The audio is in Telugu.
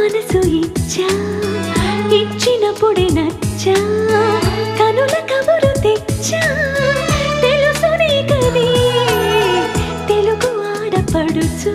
మనసు ఇచ్చా ఇచ్చినప్పుడే నచ్చా కనుల కబురు తెచ్చా తెలుసు నీకని తెలుగు ఆడపడుచు